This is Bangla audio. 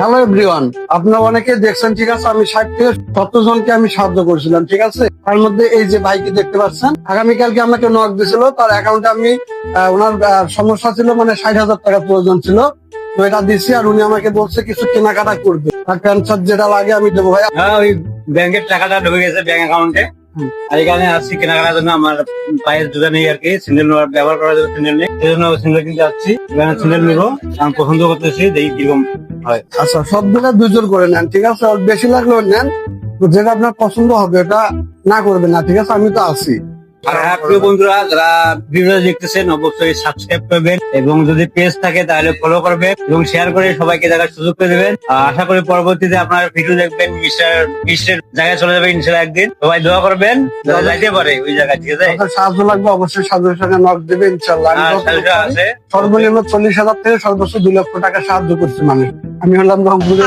হ্যালো এভরিওয়ান, আপনারা অনেকে দেখছেন, ঠিক আছে। আমি 60 থেকে 70 জনকে আমি সাহায্য করেছিলাম, ঠিক আছে। তার মধ্যে এই যে ভাইকে দেখতে পাচ্ছেন, আগামীকালকে আমাকে নক দিয়েছিল, তার অ্যাকাউন্টে আমি ওনার সমস্যা ছিল, মানে 60,000 টাকা প্রয়োজন ছিল, তো এটা দিচ্ছি। আর উনি আমাকে বলছে কিছু কেনাকাটা করবে, আর প্যান্ট শার্ট যেটা লাগে আমি দেবো ভাই। হ্যাঁ, ওই ব্যাংকের টাকাটা ঢুকে গেছে ব্যাংক অ্যাকাউন্টে। আর এখানে আসছি কেনাকাটার জন্য। আমার পায়ের জুতা নেই আর কি, সিঙ্গেল ব্যবহার করার জন্য সিঙ্গেল নেই, সেই জন্য সিঙ্গেল কিনতে আসছি। এখানে সিঙ্গেল নিবো, আমি পছন্দ করতেছি, দেখি কিরকম হয়। আচ্ছা, সবগুলা দুজন করে নেন, ঠিক আছে। আর বেশি লাগলেও নেন, তো যেটা আপনার পছন্দ হবে ওটা না করবেন না, ঠিক আছে। আমি তো আছি। আর হ্যাঁ, প্রিয় বন্ধুরা, যারা ভিডিও দেখতেছেন অবশ্যই সাবস্ক্রাইব করবেন, এবং যদি পেজ থাকে তাহলে ফলো করবেন এবং শেয়ার করে সবাইকে দেখার সুযোগ করে দেবেন। আশা করি পরবর্তীতে আপনার ভিডিও দেখবেন, বিশ্বের জায়গায় চলে যাবে ইনশাল্লাহ একদিন। সবাই দোয়া করবেন যাতে যাইতে পারে ওই জায়গায়, ঠিক আছে। আপনার সাহায্য লাগবে, অবশ্যই সাহায্যের সঙ্গে নক দেবে ইনশাল্লাহ। আমি যতটুকু পারি, আছে সর্বনিম্ন 40,000 থেকে সর্বোচ্চ 2 লক্ষ টাকা সাহায্য করছি মানুষ। আমি হলাম রংপুরের